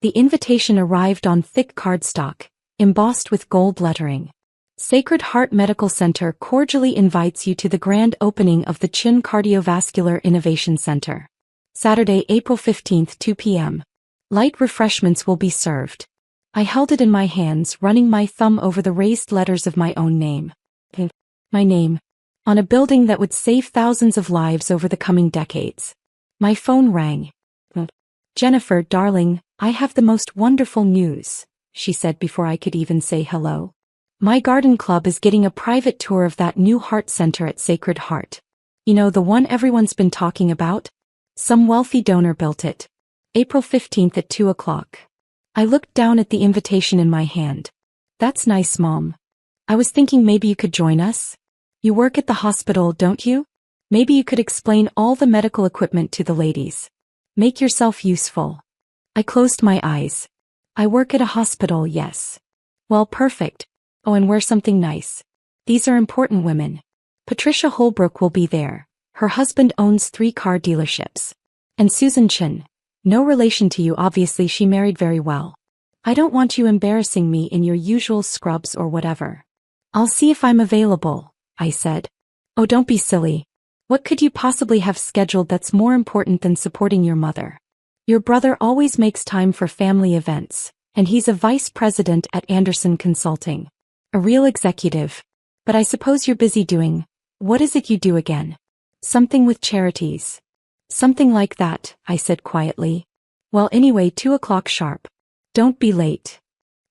The invitation arrived on thick cardstock, embossed with gold lettering. Sacred Heart Medical Center cordially invites you to the grand opening of the Chin Cardiovascular Innovation Center. Saturday, April 15, 2 p.m. Light refreshments will be served. I held it in my hands, running my thumb over the raised letters of my own name. My name. On a building that would save thousands of lives over the coming decades. My phone rang. "Jennifer, darling, I have the most wonderful news," she said before I could even say hello. "My garden club is getting a private tour of that new heart center at Sacred Heart. You know, the one everyone's been talking about? Some wealthy donor built it. April 15th at 2 o'clock. I looked down at the invitation in my hand. "That's nice, Mom. I was thinking maybe you could join us. You work at the hospital, don't you? Maybe you could explain all the medical equipment to the ladies. Make yourself useful." I closed my eyes. "I work at a hospital, yes." "Well, perfect. Oh, and wear something nice. These are important women. Patricia Holbrook will be there. Her husband owns 3 car dealerships. And Susan Chin. No relation to you, obviously. She married very well. I don't want you embarrassing me in your usual scrubs or whatever." "I'll see if I'm available," I said. "Oh, don't be silly. What could you possibly have scheduled that's more important than supporting your mother? Your brother always makes time for family events, and he's a vice president at Anderson Consulting. A real executive. But I suppose you're busy doing, what is it you do again? Something with charities." "Something like that," I said quietly. "Well, anyway, 2 o'clock sharp. Don't be late."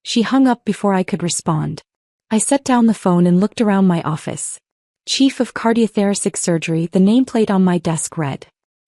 She hung up before I could respond. I set down the phone and looked around my office. Chief of Cardiothoracic Surgery, the nameplate on my desk read.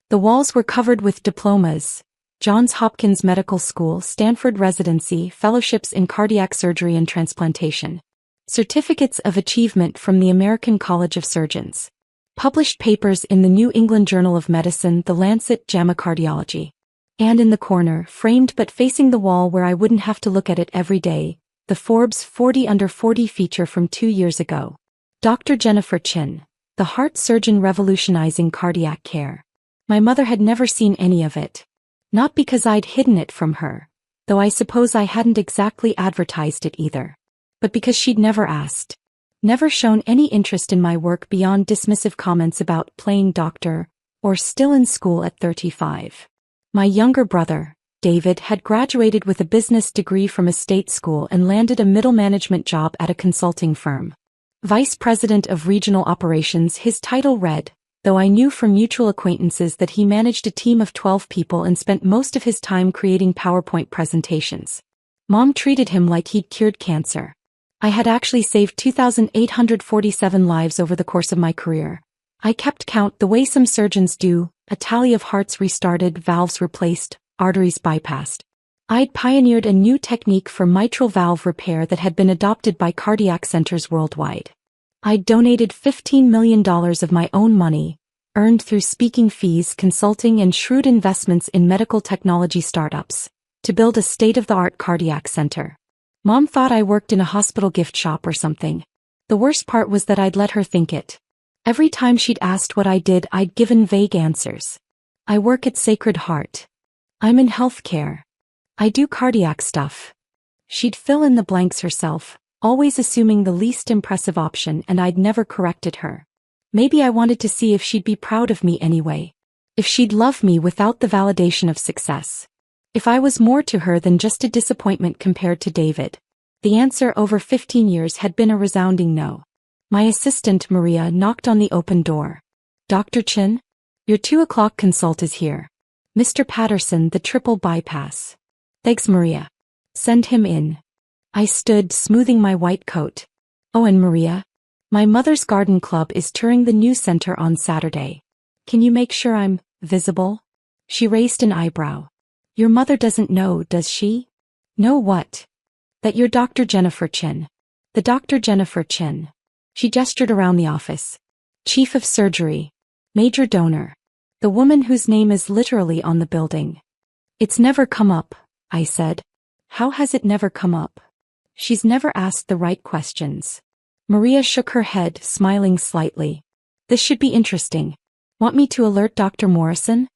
The walls were covered with diplomas: Johns Hopkins Medical School, Stanford Residency, fellowships in cardiac surgery and transplantation. Certificates of achievement from the American College of Surgeons. Published papers in the New England Journal of Medicine, The Lancet, JAMA Cardiology. And in the corner, framed but facing the wall where I wouldn't have to look at it every day, the Forbes 40 Under 40 feature from 2 years ago. Dr. Jennifer Chin, the heart surgeon revolutionizing cardiac care. My mother had never seen any of it. Not because I'd hidden it from her, though I suppose I hadn't exactly advertised it either. But because she'd never asked. Never shown any interest in my work beyond dismissive comments about playing doctor, or still in school at 35. My younger brother, David, had graduated with a business degree from a state school and landed a middle management job at a consulting firm. Vice President of Regional Operations, his title read, though I knew from mutual acquaintances that he managed a team of 12 people and spent most of his time creating PowerPoint presentations. Mom treated him like he'd cured cancer. I had actually saved 2,847 lives over the course of my career. I kept count the way some surgeons do, a tally of hearts restarted, valves replaced, arteries bypassed. I'd pioneered a new technique for mitral valve repair that had been adopted by cardiac centers worldwide. I'd donated $15 million of my own money, earned through speaking fees, consulting, and shrewd investments in medical technology startups, to build a state-of-the-art cardiac center. Mom thought I worked in a hospital gift shop or something. The worst part was that I'd let her think it. Every time she'd asked what I did, I'd given vague answers. "I work at Sacred Heart. I'm in healthcare. I do cardiac stuff." She'd fill in the blanks herself, always assuming the least impressive option, and I'd never corrected her. Maybe I wanted to see if she'd be proud of me anyway. If she'd love me without the validation of success. If I was more to her than just a disappointment compared to David. The answer over 15 years had been a resounding no. My assistant, Maria, knocked on the open door. "Dr. Chin? Your 2 o'clock consult is here. Mr. Patterson, the triple bypass." "Thanks, Maria. Send him in." I stood, smoothing my white coat. "Oh, and Maria? My mother's garden club is touring the new center on Saturday. Can you make sure I'm visible?" She raised an eyebrow. "Your mother doesn't know, does she?" "Know what?" "That you're Dr. Jennifer Chin. The Dr. Jennifer Chin." She gestured around the office. "Chief of Surgery. Major donor. The woman whose name is literally on the building." "It's never come up," I said. "How has it never come up?" "She's never asked the right questions." Maria shook her head, smiling slightly. "This should be interesting. Want me to alert Dr. Morrison?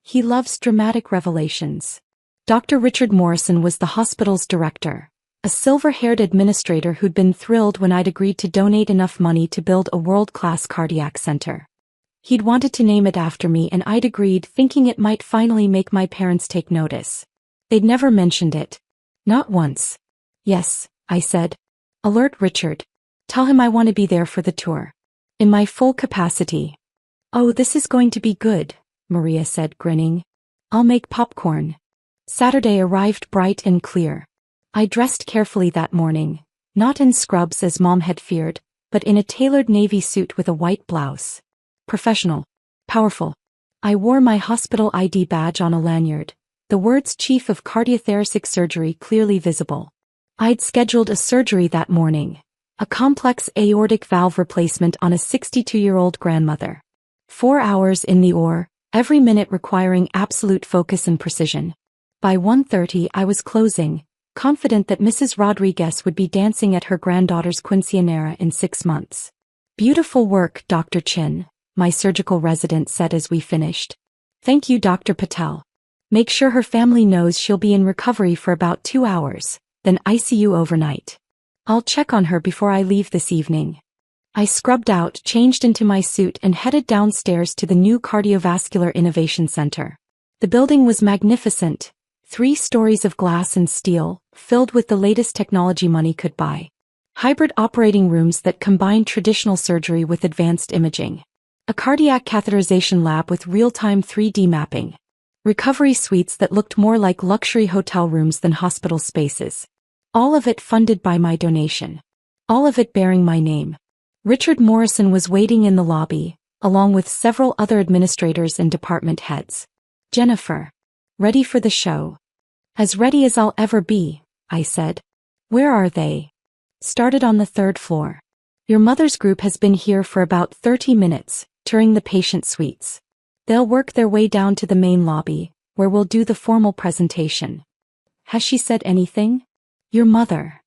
He loves dramatic revelations." Dr. Richard Morrison was the hospital's director, a silver-haired administrator who'd been thrilled when I'd agreed to donate enough money to build a world-class cardiac center. He'd wanted to name it after me and I'd agreed, thinking it might finally make my parents take notice. They'd never mentioned it. Not once. Yes, I said. Alert Richard. Tell him I want to be there for the tour. In my full capacity. Oh, this is going to be good, Maria said, grinning. I'll make popcorn. Saturday arrived bright and clear. I dressed carefully that morning, not in scrubs as Mom had feared, but in a tailored navy suit with a white blouse. Professional. Powerful. I wore my hospital ID badge on a lanyard, the words Chief of Cardiothoracic Surgery clearly visible. I'd scheduled a surgery that morning, a complex aortic valve replacement on a 62-year-old grandmother. 4 hours in the OR, every minute requiring absolute focus and precision. By 1:30 I was closing, confident that Mrs. Rodriguez would be dancing at her granddaughter's quinceañera in 6 months. Beautiful work, Dr. Chin, my surgical resident said as we finished. Thank you, Dr. Patel. Make sure her family knows she'll be in recovery for about 2 hours, then ICU overnight. I'll check on her before I leave this evening. I scrubbed out, changed into my suit and headed downstairs to the new Cardiovascular Innovation Center. The building was magnificent, 3 stories of glass and steel, filled with the latest technology money could buy. Hybrid operating rooms that combined traditional surgery with advanced imaging. A cardiac catheterization lab with real-time 3D mapping. Recovery suites that looked more like luxury hotel rooms than hospital spaces. All of it funded by my donation. All of it bearing my name. Richard Morrison was waiting in the lobby, along with several other administrators and department heads. Jennifer. Ready for the show. As ready as I'll ever be, I said. Where are they? Started on the 3rd floor. Your mother's group has been here for about 30 minutes, touring the patient suites. They'll work their way down to the main lobby, where we'll do the formal presentation. Has she said anything? Your mother.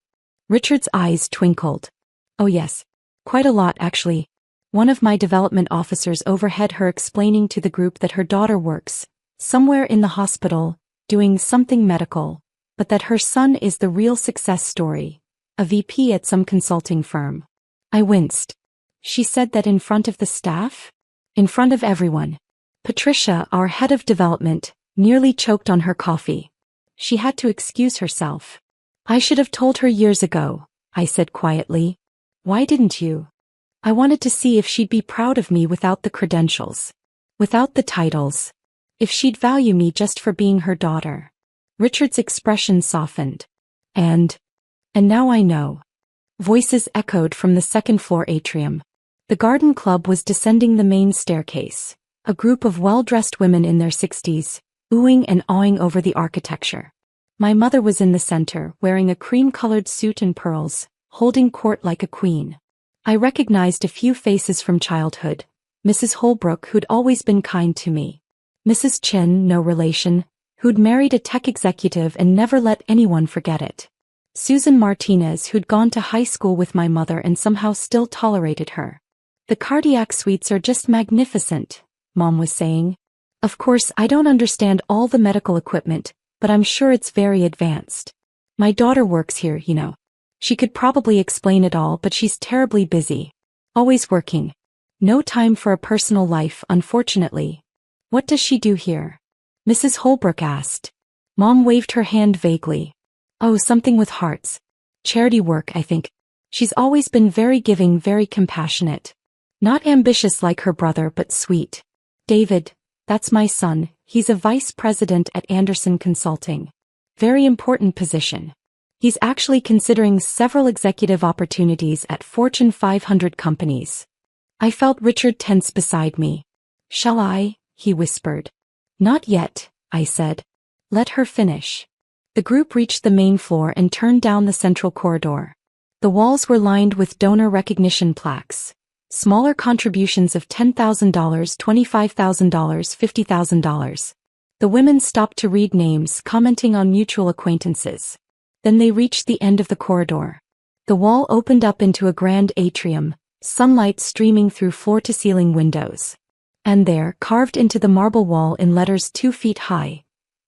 Richard's eyes twinkled. Oh yes. Quite a lot, actually. One of my development officers overheard her explaining to the group that her daughter works somewhere in the hospital, doing something medical, but that her son is the real success story, a VP at some consulting firm. I winced. She said that in front of the staff? In front of everyone. Patricia, our head of development, nearly choked on her coffee. She had to excuse herself. I should have told her years ago, I said quietly. Why didn't you? I wanted to see if she'd be proud of me without the credentials. Without the titles. If she'd value me just for being her daughter. Richard's expression softened. And now I know. Voices echoed from the 2nd floor atrium. The garden club was descending the main staircase. A group of well-dressed women in their 60s, oohing and awing over the architecture. My mother was in the center, wearing a cream-colored suit and pearls, holding court like a queen. I recognized a few faces from childhood. Mrs. Holbrook, who'd always been kind to me. Mrs. Chin, no relation, who'd married a tech executive and never let anyone forget it. Susan Martinez, who'd gone to high school with my mother and somehow still tolerated her. The cardiac suites are just magnificent, Mom was saying. Of course, I don't understand all the medical equipment, but I'm sure it's very advanced. My daughter works here, you know. She could probably explain it all, but she's terribly busy. Always working. No time for a personal life, unfortunately. What does she do here? Mrs. Holbrook asked. Mom waved her hand vaguely. Oh, something with hearts. Charity work, I think. She's always been very giving, very compassionate. Not ambitious like her brother, but sweet. David, that's my son, he's a vice president at Anderson Consulting. Very important position. He's actually considering several executive opportunities at Fortune 500 companies. I felt Richard tense beside me. Shall I? He whispered. Not yet, I said. Let her finish. The group reached the main floor and turned down the central corridor. The walls were lined with donor recognition plaques. Smaller contributions of $10,000, $25,000, $50,000. The women stopped to read names, commenting on mutual acquaintances. Then they reached the end of the corridor. The wall opened up into a grand atrium, sunlight streaming through floor-to-ceiling windows. And there, carved into the marble wall in letters 2 feet high,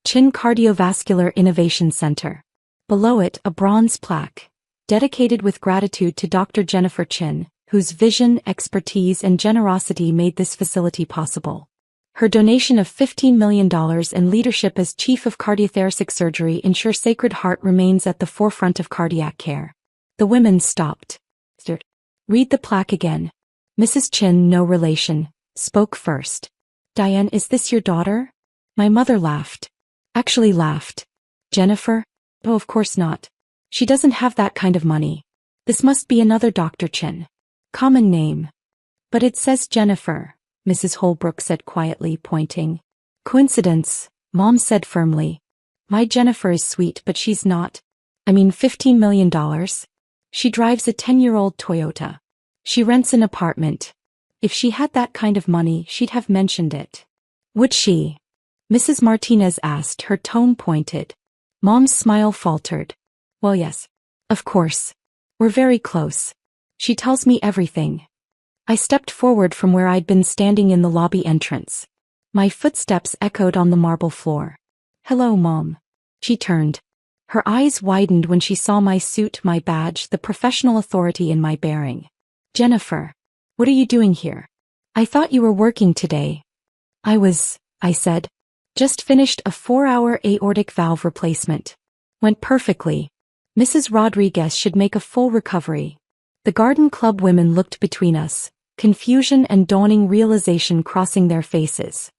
Chin Cardiovascular Innovation Center. Below it, a bronze plaque, dedicated with gratitude to Dr. Jennifer Chin, whose vision, expertise, and generosity made this facility possible. Her donation of $15 million and leadership as Chief of Cardiothoracic Surgery ensure Sacred Heart remains at the forefront of cardiac care. The women stopped. Read the plaque again. Mrs. Chin, no relation, spoke first. Diane, is this your daughter? My mother laughed. Actually laughed. Jennifer? Oh, of course not. She doesn't have that kind of money. This must be another Dr. Chin. Common name. But it says Jennifer, Mrs. Holbrook said quietly, pointing. Coincidence, Mom said firmly. My Jennifer is sweet, but she's not. I mean, $15 million. She drives a 10-year-old Toyota. She rents an apartment. If she had that kind of money, she'd have mentioned it. Would she? Mrs. Martinez asked, her tone pointed. Mom's smile faltered. Well, yes. Of course. We're very close. She tells me everything. I stepped forward from where I'd been standing in the lobby entrance. My footsteps echoed on the marble floor. Hello, Mom. She turned. Her eyes widened when she saw my suit, my badge, the professional authority in my bearing. Jennifer. What are you doing here? I thought you were working today. I said. Just finished a 4-hour aortic valve replacement. Went perfectly. Mrs. Rodriguez should make a full recovery. The Garden Club women looked between us, confusion and dawning realization crossing their faces.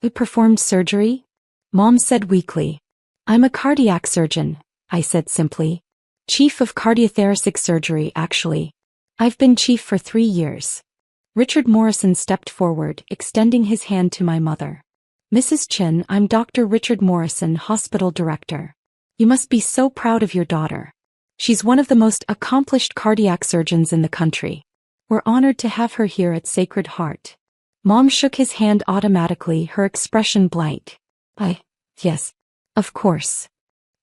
You performed surgery? Mom said weakly. I'm a cardiac surgeon, I said simply. Chief of Cardiothoracic Surgery, actually. I've been chief for 3 years. Richard Morrison stepped forward, extending his hand to my mother. Mrs. Chin, I'm Dr. Richard Morrison, hospital director. You must be so proud of your daughter. She's one of the most accomplished cardiac surgeons in the country. We're honored to have her here at Sacred Heart. Mom shook his hand automatically, her expression blank. Yes. Of course.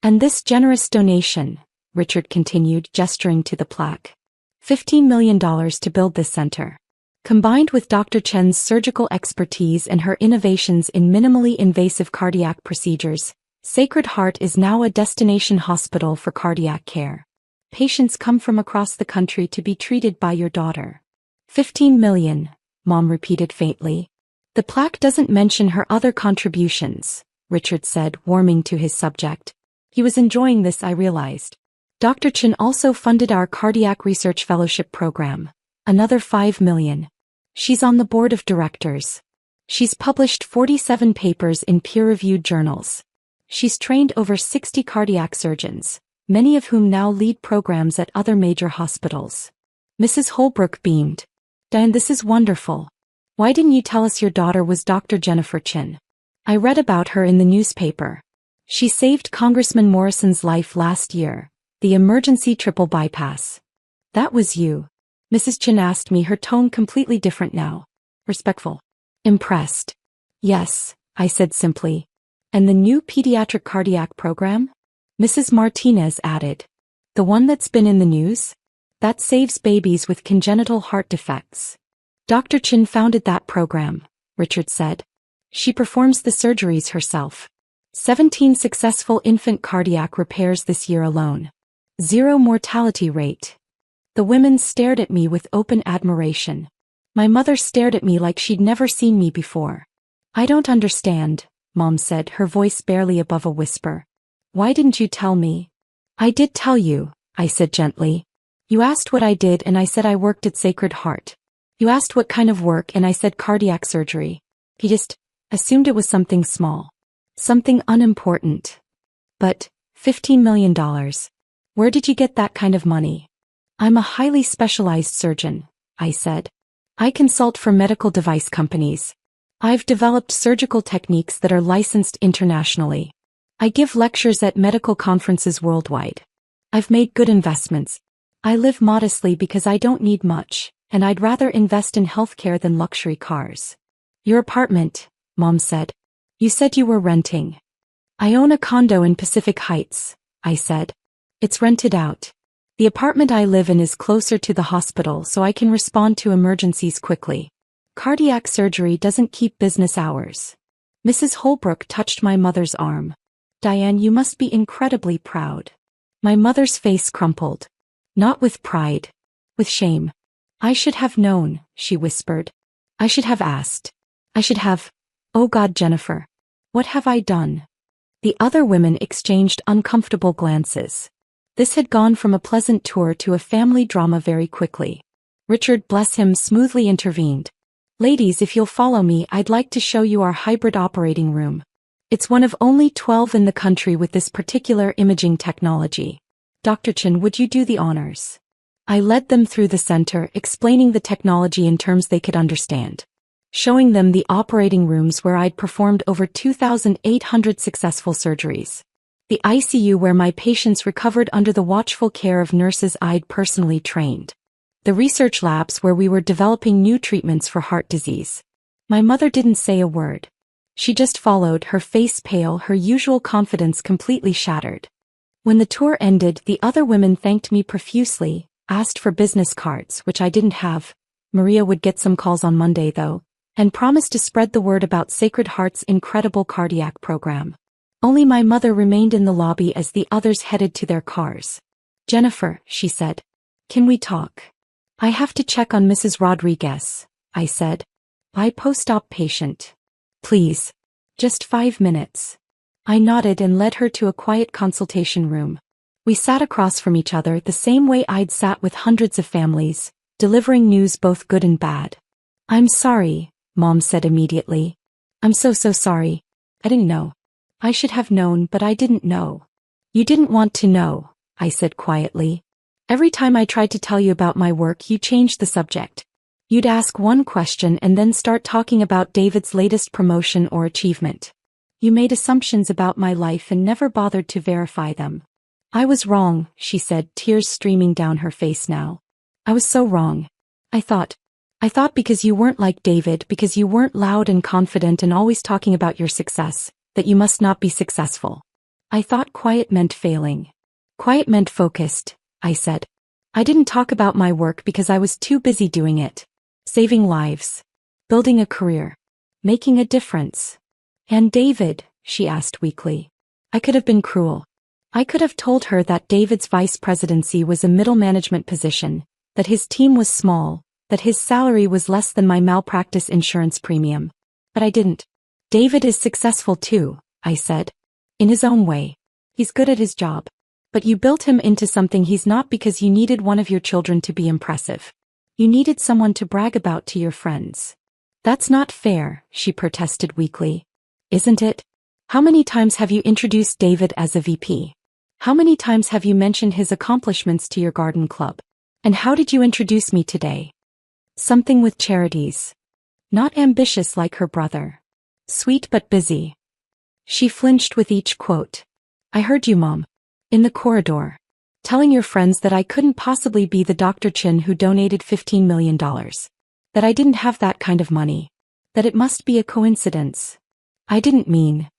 And this generous donation, Richard continued, gesturing to the plaque. $15 million to build this center. Combined with Dr. Chen's surgical expertise and her innovations in minimally invasive cardiac procedures, Sacred Heart is now a destination hospital for cardiac care. Patients come from across the country to be treated by your daughter. 15 million, Mom repeated faintly. The plaque doesn't mention her other contributions, Richard said, warming to his subject. He was enjoying this, I realized. Dr. Chin also funded our cardiac research fellowship program. Another 5 million. She's on the board of directors. She's published 47 papers in peer-reviewed journals. She's trained over 60 cardiac surgeons, many of whom now lead programs at other major hospitals. Mrs. Holbrook beamed. Diane, this is wonderful. Why didn't you tell us your daughter was Dr. Jennifer Chin? I read about her in the newspaper. She saved Congressman Morrison's life last year, the emergency triple bypass. That was you. Mrs. Chin asked me, her tone completely different now. Respectful. Impressed. Yes, I said simply. And the new pediatric cardiac program? Mrs. Martinez added. The one that's been in the news? That saves babies with congenital heart defects. Dr. Chin founded that program, Richard said. She performs the surgeries herself. 17 successful infant cardiac repairs this year alone. 0 mortality rate. The women stared at me with open admiration. My mother stared at me like she'd never seen me before. I don't understand, Mom said, her voice barely above a whisper. Why didn't you tell me? I did tell you, I said gently. You asked what I did and I said I worked at Sacred Heart. You asked what kind of work and I said cardiac surgery. He just assumed it was something small. Something unimportant. But, $15 million. Where did you get that kind of money? I'm a highly specialized surgeon, I said. I consult for medical device companies. I've developed surgical techniques that are licensed internationally. I give lectures at medical conferences worldwide. I've made good investments. I live modestly because I don't need much, and I'd rather invest in healthcare than luxury cars. Your apartment, Mom said. You said you were renting. I own a condo in Pacific Heights, I said. It's rented out. The apartment I live in is closer to the hospital so I can respond to emergencies quickly. Cardiac surgery doesn't keep business hours. Mrs. Holbrook touched my mother's arm. Diane, you must be incredibly proud. My mother's face crumpled. Not with pride. With shame. I should have known, she whispered. I should have asked. I should have. Oh God, Jennifer. What have I done? The other women exchanged uncomfortable glances. This had gone from a pleasant tour to a family drama very quickly. Richard, bless him, smoothly intervened. Ladies, if you'll follow me, I'd like to show you our hybrid operating room. It's one of only 12 in the country with this particular imaging technology. Dr. Chen, would you do the honors? I led them through the center, explaining the technology in terms they could understand. Showing them the operating rooms where I'd performed over 2,800 successful surgeries. The ICU where my patients recovered under the watchful care of nurses I'd personally trained. The research labs where we were developing new treatments for heart disease. My mother didn't say a word. She just followed, her face pale, her usual confidence completely shattered. When the tour ended, the other women thanked me profusely, asked for business cards, which I didn't have. Maria would get some calls on Monday though, and promised to spread the word about Sacred Heart's incredible cardiac program. Only my mother remained in the lobby as the others headed to their cars. Jennifer, she said. Can we talk? I have to check on Mrs. Rodriguez, I said. By post-op patient. Please. Just 5 minutes. I nodded and led her to a quiet consultation room. We sat across from each other the same way I'd sat with hundreds of families, delivering news both good and bad. I'm sorry, Mom said immediately. I'm so sorry. I didn't know. I should have known, but I didn't know. You didn't want to know, I said quietly. Every time I tried to tell you about my work, you changed the subject. You'd ask one question and then start talking about David's latest promotion or achievement. You made assumptions about my life and never bothered to verify them. I was wrong, she said, tears streaming down her face now. I was so wrong. I thought because you weren't like David, because you weren't loud and confident and always talking about your success, that you must not be successful. I thought quiet meant failing. Quiet meant focused, I said. I didn't talk about my work because I was too busy doing it. Saving lives. Building a career. Making a difference. And David, she asked weakly. I could have been cruel. I could have told her that David's vice presidency was a middle management position, that his team was small, that his salary was less than my malpractice insurance premium. But I didn't. David is successful too, I said. In his own way. He's good at his job. But you built him into something he's not because you needed one of your children to be impressive. You needed someone to brag about to your friends. That's not fair, she protested weakly. Isn't it? How many times have you introduced David as a VP? How many times have you mentioned his accomplishments to your garden club? And how did you introduce me today? Something with charities. Not ambitious like her brother. Sweet but busy. She flinched with each quote. I heard you, Mom. In the corridor. Telling your friends that I couldn't possibly be the Dr. Chin who donated $15 million. That I didn't have that kind of money. That it must be a coincidence. I didn't mean.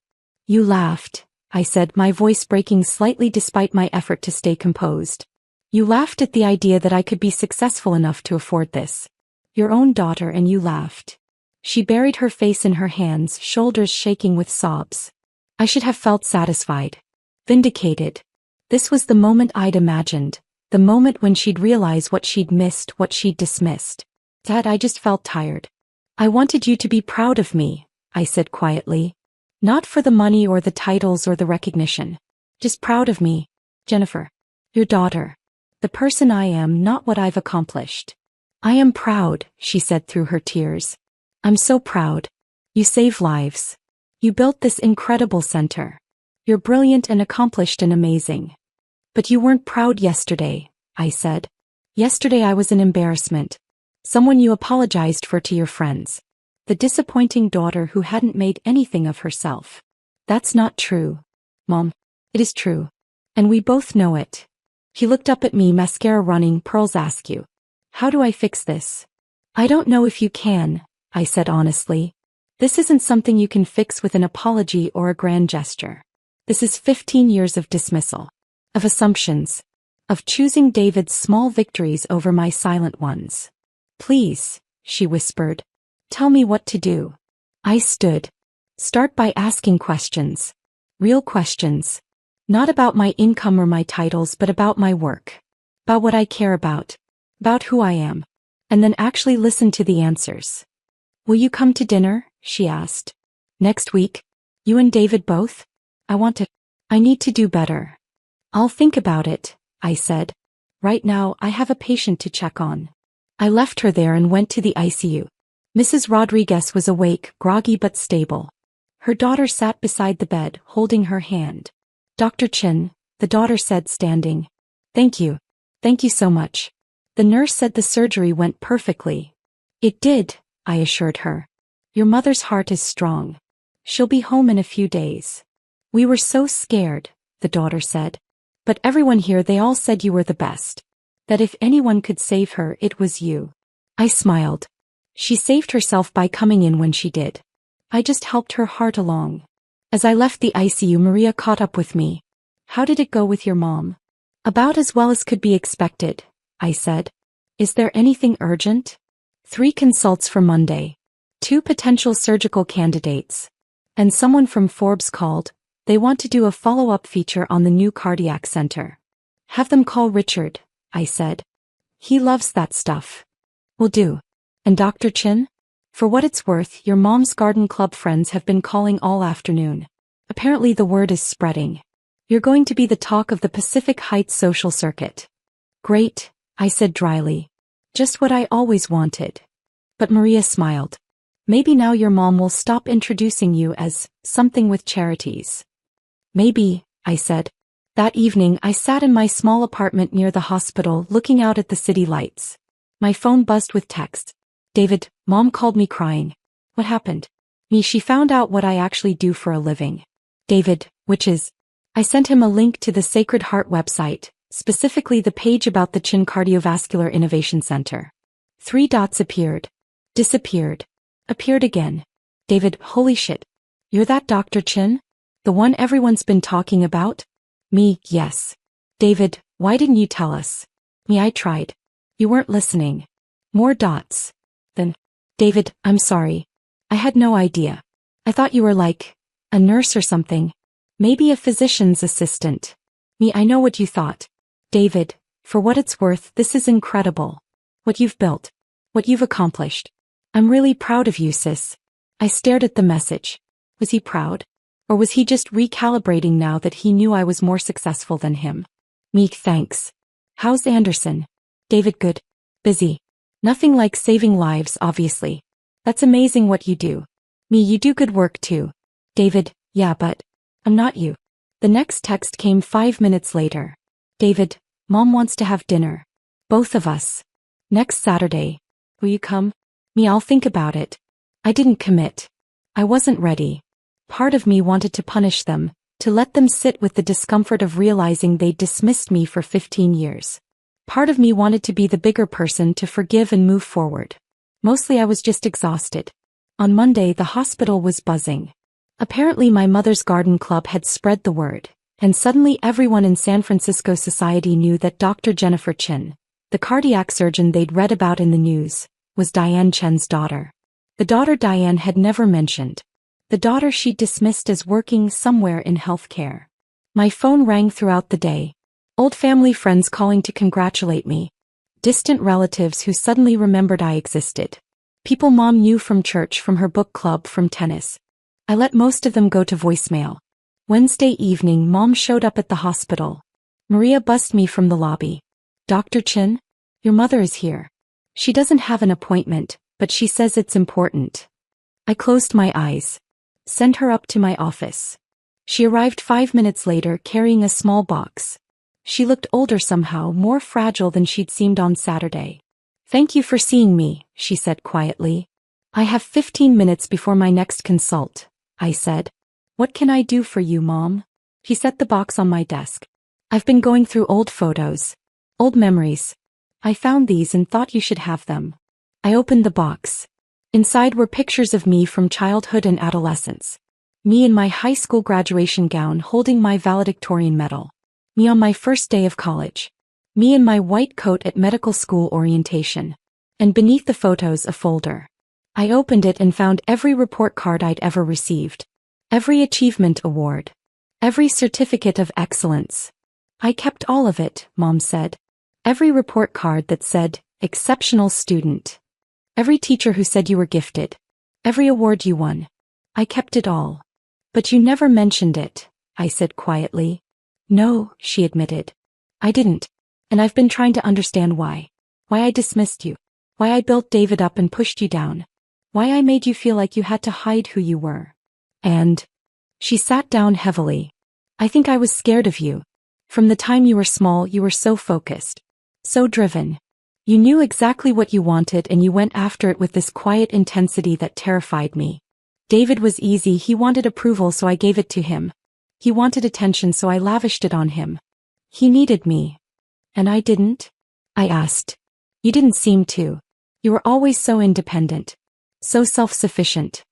You laughed, I said, my voice breaking slightly despite my effort to stay composed. You laughed at the idea that I could be successful enough to afford this. Your own daughter, and you laughed. She buried her face in her hands, shoulders shaking with sobs. I should have felt satisfied. Vindicated. This was the moment I'd imagined, the moment when she'd realize what she'd missed, what she'd dismissed. Dad, I just felt tired. I wanted you to be proud of me, I said quietly. Not for the money or the titles or the recognition. Just proud of me, Jennifer. Your daughter. The person I am, not what I've accomplished. I am proud, she said through her tears. I'm so proud. You save lives. You built this incredible center. You're brilliant and accomplished and amazing. But you weren't proud yesterday, I said. Yesterday I was an embarrassment. Someone you apologized for to your friends. The disappointing daughter who hadn't made anything of herself. That's not true. Mom. It is true. And we both know it. He looked up at me, mascara running, pearls askew. How do I fix this? I don't know if you can, I said honestly. This isn't something you can fix with an apology or a grand gesture. This is 15 years of dismissal. Of assumptions. Of choosing David's small victories over my silent ones. Please, she whispered. Tell me what to do. I stood. Start by asking questions. Real questions. Not about my income or my titles, but about my work. About what I care about. About who I am. And then actually listen to the answers. Will you come to dinner? She asked. Next week? You and David both? I need to do better. I'll think about it, I said. Right now, I have a patient to check on. I left her there and went to the ICU. Mrs. Rodriguez was awake, groggy but stable. Her daughter sat beside the bed, holding her hand. Dr. Chin, the daughter said, standing. Thank you. Thank you so much. The nurse said the surgery went perfectly. It did, I assured her. Your mother's heart is strong. She'll be home in a few days. We were so scared, the daughter said. But everyone here, they all said you were the best. That if anyone could save her, it was you. I smiled. She saved herself by coming in when she did. I just helped her heart along. As I left the ICU, Maria caught up with me. How did it go with your mom? About as well as could be expected, I said. Is there anything urgent? 3 consults for Monday. 2 potential surgical candidates. And someone from Forbes called. They want to do a follow-up feature on the new cardiac center. Have them call Richard, I said. He loves that stuff. Will do. And Dr. Chin? For what it's worth, your mom's garden club friends have been calling all afternoon. Apparently the word is spreading. You're going to be the talk of the Pacific Heights social circuit. Great, I said dryly. Just what I always wanted. But Maria smiled. Maybe now your mom will stop introducing you as something with charities. Maybe, I said. That evening I sat in my small apartment near the hospital looking out at the city lights. My phone buzzed with texts. David, Mom called me crying. What happened? Me, she found out what I actually do for a living. David, which is? I sent him a link to the Sacred Heart website, specifically the page about the Chin Cardiovascular Innovation Center. 3 dots appeared. Disappeared. Appeared again. David, holy shit. You're that Dr. Chin? The one everyone's been talking about? Me, yes. David, why didn't you tell us? Me, I tried. You weren't listening. More dots. Then, David, I'm sorry. I had no idea. I thought you were like a nurse or something. Maybe a physician's assistant. Me, I know what you thought. David, for what it's worth, this is incredible. What you've built. What you've accomplished. I'm really proud of you, sis. I stared at the message. Was he proud? Or was he just recalibrating now that he knew I was more successful than him? Me, thanks. How's Anderson? David, good. Busy. Nothing like saving lives, obviously. That's amazing what you do. Me, you do good work too. David, yeah, but I'm not you. The next text came 5 minutes later. David, Mom wants to have dinner. Both of us. Next Saturday. Will you come? Me, I'll think about it. I didn't commit. I wasn't ready. Part of me wanted to punish them, to let them sit with the discomfort of realizing they'd dismissed me for 15 years. Part of me wanted to be the bigger person to forgive and move forward. Mostly I was just exhausted. On Monday the hospital was buzzing. Apparently my mother's garden club had spread the word, and suddenly everyone in San Francisco society knew that Dr. Jennifer Chin, the cardiac surgeon they'd read about in the news, was Diane Chen's daughter. The daughter Diane had never mentioned. The daughter she'd dismissed as working somewhere in healthcare. My phone rang throughout the day. Old family friends calling to congratulate me. Distant relatives who suddenly remembered I existed. People Mom knew from church, from her book club, from tennis. I let most of them go to voicemail. Wednesday evening Mom showed up at the hospital. Maria buzzed me from the lobby. Dr. Chin? Your mother is here. She doesn't have an appointment, but she says it's important. I closed my eyes. Send her up to my office. She arrived 5 minutes later carrying a small box. She looked older somehow, more fragile than she'd seemed on Saturday. Thank you for seeing me, she said quietly. I have 15 minutes before my next consult, I said. What can I do for you, Mom? She set the box on my desk. I've been going through old photos. Old memories. I found these and thought you should have them. I opened the box. Inside were pictures of me from childhood and adolescence. Me in my high school graduation gown holding my valedictorian medal. Me on my first day of college. Me in my white coat at medical school orientation. And beneath the photos a folder. I opened it and found every report card I'd ever received. Every achievement award. Every certificate of excellence. I kept all of it, Mom said. Every report card that said, exceptional student. Every teacher who said you were gifted. Every award you won. I kept it all. But you never mentioned it, I said quietly. No, she admitted. I didn't. And I've been trying to understand why. Why I dismissed you. Why I built David up and pushed you down. Why I made you feel like you had to hide who you were. And she sat down heavily. I think I was scared of you. From the time you were small, you were so focused. So driven. You knew exactly what you wanted and you went after it with this quiet intensity that terrified me. David was easy, he wanted approval so I gave it to him. He wanted attention so I lavished it on him. He needed me. And I didn't? I asked. You didn't seem to. You were always so independent. So self-sufficient.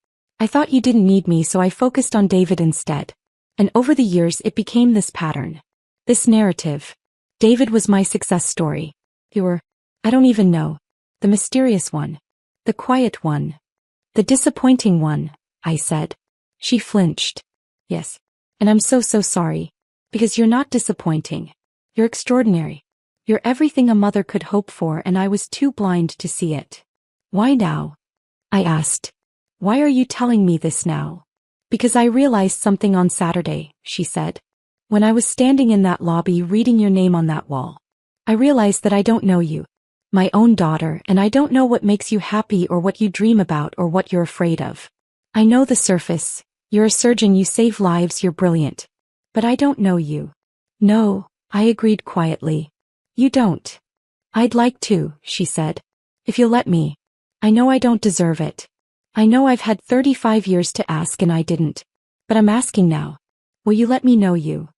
I thought you didn't need me so I focused on David instead. And over the years it became this pattern. This narrative. David was my success story. You were, I don't even know. The mysterious one. The quiet one. The disappointing one, I said. She flinched. Yes. And I'm so sorry. Because you're not disappointing. You're extraordinary. You're everything a mother could hope for and I was too blind to see it. Why now? I asked. Why are you telling me this now? Because I realized something on Saturday, she said. When I was standing in that lobby reading your name on that wall. I realized that I don't know you. My own daughter, and I don't know what makes you happy or what you dream about or what you're afraid of. I know the surface. You're a surgeon, you save lives, you're brilliant. But I don't know you. No, I agreed quietly. You don't. I'd like to, she said. If you'll let me. I know I don't deserve it. I know I've had 35 years to ask and I didn't. But I'm asking now. Will you let me know you?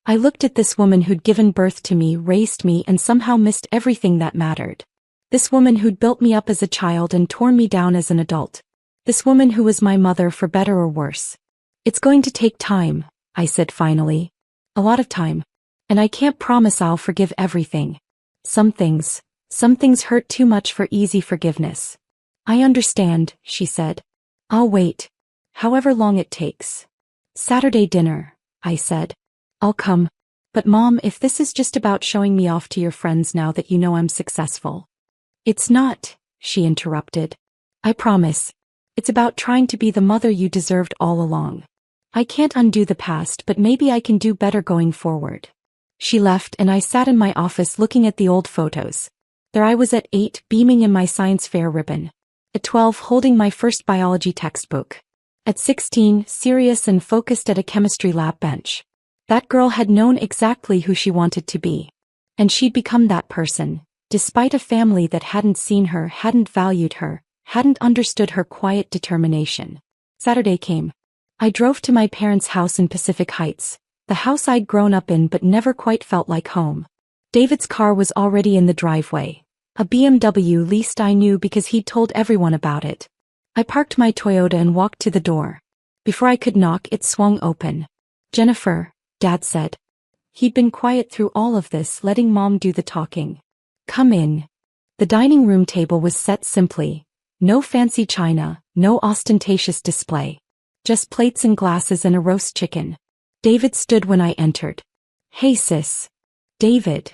I looked at this woman who'd given birth to me, raised me, and somehow missed everything that mattered. This woman who'd built me up as a child and torn me down as an adult. This woman who was my mother for better or worse. It's going to take time, I said finally. A lot of time. And I can't promise I'll forgive everything. Some things hurt too much for easy forgiveness. I understand, she said. I'll wait. However long it takes. Saturday dinner, I said. I'll come. But Mom, if this is just about showing me off to your friends now that you know I'm successful. It's not, she interrupted. I promise. It's about trying to be the mother you deserved all along. I can't undo the past, but maybe I can do better going forward. She left and I sat in my office looking at the old photos. There I was at 8, beaming in my science fair ribbon. At 12, holding my first biology textbook. At 16, serious and focused at a chemistry lab bench. That girl had known exactly who she wanted to be. And she'd become that person, despite a family that hadn't seen her, hadn't valued her, hadn't understood her quiet determination. Saturday came. I drove to my parents' house in Pacific Heights, the house I'd grown up in but never quite felt like home. David's car was already in the driveway. A BMW, least I knew because he'd told everyone about it. I parked my Toyota and walked to the door. Before I could knock, it swung open. Jennifer, Dad said. He'd been quiet through all of this, letting Mom do the talking. Come in. The dining room table was set simply. No fancy china, no ostentatious display. Just plates and glasses and a roast chicken. David stood when I entered. Hey sis. David.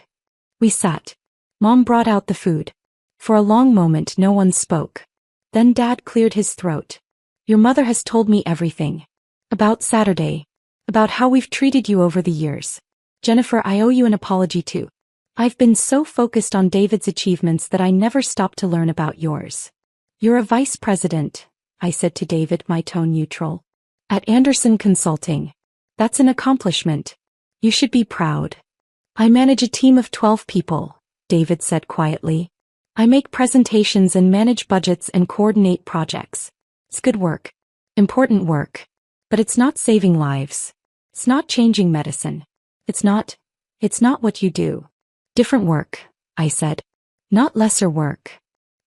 We sat. Mom brought out the food. For a long moment no one spoke. Then Dad cleared his throat. Your mother has told me everything. About Saturday. About how we've treated you over the years. Jennifer, I owe you an apology too. I've been so focused on David's achievements that I never stopped to learn about yours. You're a vice president, I said to David, my tone neutral. At Anderson Consulting. That's an accomplishment. You should be proud. I manage a team of 12 people, David said quietly. I make presentations and manage budgets and coordinate projects. It's good work. Important work. But it's not saving lives. It's not changing medicine. It's not what you do. Different work, I said. Not lesser work.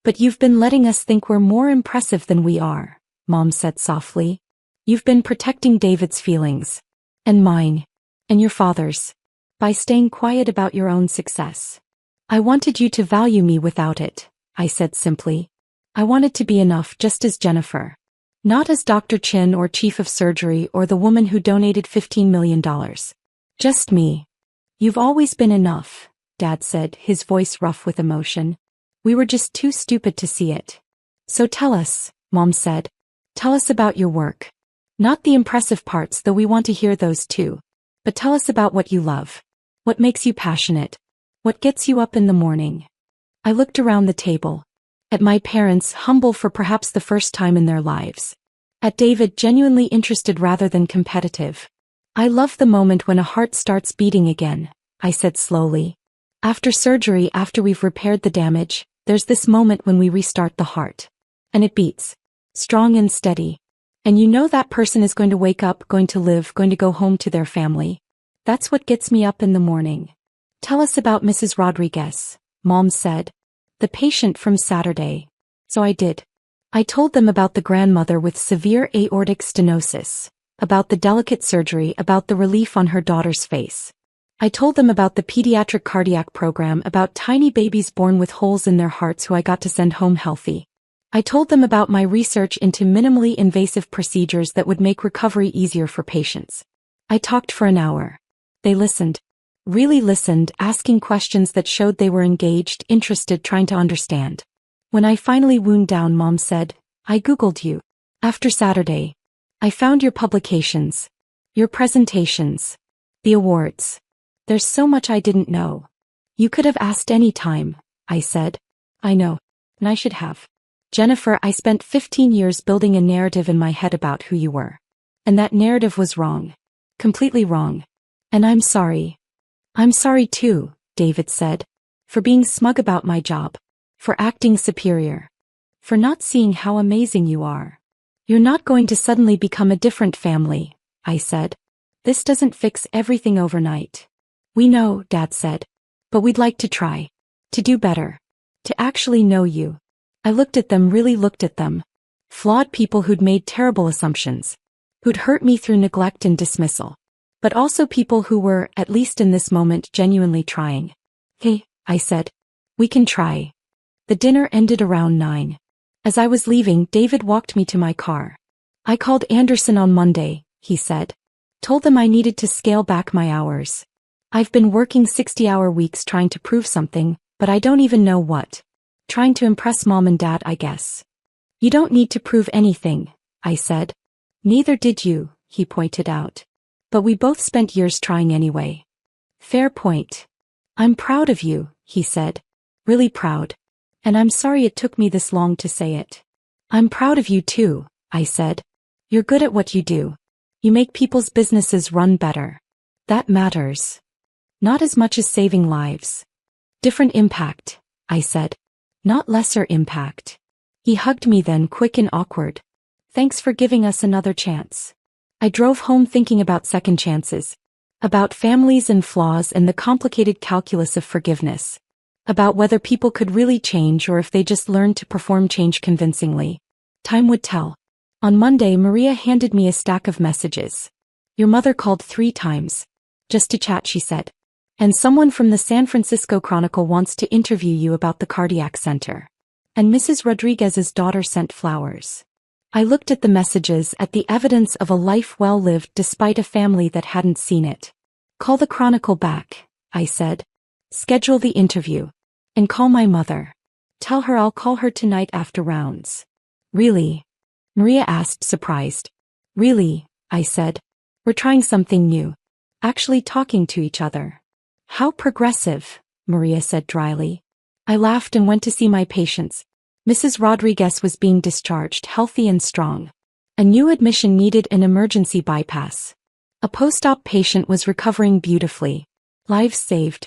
But you've been letting us think we're more impressive than we are, Mom said softly. You've been protecting David's feelings. And mine. And your father's. By staying quiet about your own success. I wanted you to value me without it, I said simply. I wanted to be enough just as Jennifer. Not as Dr. Chin or chief of surgery or the woman who donated $15 million. Just me. You've always been enough, Dad said, his voice rough with emotion. We were just too stupid to see it. So tell us, Mom said. Tell us about your work. Not the impressive parts, though we want to hear those too. But tell us about what you love. What makes you passionate? What gets you up in the morning? I looked around the table. At my parents, humble for perhaps the first time in their lives. At David, genuinely interested rather than competitive. I love the moment when a heart starts beating again, I said slowly. After surgery, after we've repaired the damage, there's this moment when we restart the heart. And it beats. Strong and steady. And you know that person is going to wake up, going to live, going to go home to their family. That's what gets me up in the morning. Tell us about Mrs. Rodriguez, Mom said. The patient from Saturday. So I did. I told them about the grandmother with severe aortic stenosis, about the delicate surgery, about the relief on her daughter's face. I told them about the pediatric cardiac program, about tiny babies born with holes in their hearts who I got to send home healthy. I told them about my research into minimally invasive procedures that would make recovery easier for patients. I talked for an hour. They listened. Really listened, asking questions that showed they were engaged, interested, trying to understand. When I finally wound down, Mom said, I Googled you. After Saturday. I found your publications. Your presentations. The awards. There's so much I didn't know. You could have asked any time, I said. I know. And I should have. Jennifer, I spent 15 years building a narrative in my head about who you were. And that narrative was wrong. Completely wrong. And I'm sorry. I'm sorry too, David said. For being smug about my job. For acting superior. For not seeing how amazing you are. You're not going to suddenly become a different family, I said. This doesn't fix everything overnight. We know, Dad said. But we'd like to try. To do better. To actually know you. I looked at them, really looked at them. Flawed people who'd made terrible assumptions. Who'd hurt me through neglect and dismissal. But also people who were, at least in this moment, genuinely trying. Hey, I said. We can try. The dinner ended around 9. As I was leaving, David walked me to my car. I called Anderson on Monday, he said. Told them I needed to scale back my hours. I've been working 60-hour weeks trying to prove something, but I don't even know what. Trying to impress Mom and Dad, I guess. You don't need to prove anything, I said. Neither did you, he pointed out. But we both spent years trying anyway. Fair point. I'm proud of you, he said. Really proud. And I'm sorry it took me this long to say it. I'm proud of you too, I said. You're good at what you do. You make people's businesses run better. That matters. Not as much as saving lives. Different impact, I said. Not lesser impact. He hugged me then, quick and awkward. Thanks for giving us another chance. I drove home thinking about second chances. About families and flaws and the complicated calculus of forgiveness. About whether people could really change or if they just learned to perform change convincingly. Time would tell. On Monday, Maria handed me a stack of messages. Your mother called 3 times. Just to chat, she said. And someone from the San Francisco Chronicle wants to interview you about the cardiac center. And Mrs. Rodriguez's daughter sent flowers. I looked at the messages, at the evidence of a life well lived despite a family that hadn't seen it. Call the Chronicle back, I said. Schedule the interview. And call my mother. Tell her I'll call her tonight after rounds. Really? Maria asked, surprised. Really, I said. We're trying something new. Actually talking to each other. How progressive, Maria said dryly. I laughed and went to see my patients. Mrs. Rodriguez was being discharged, healthy and strong. A new admission needed an emergency bypass. A post-op patient was recovering beautifully. Lives saved.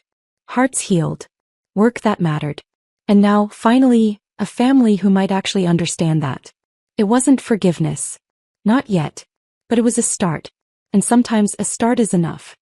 Hearts healed. Work that mattered. And now, finally, a family who might actually understand that. It wasn't forgiveness. Not yet. But it was a start. And sometimes a start is enough.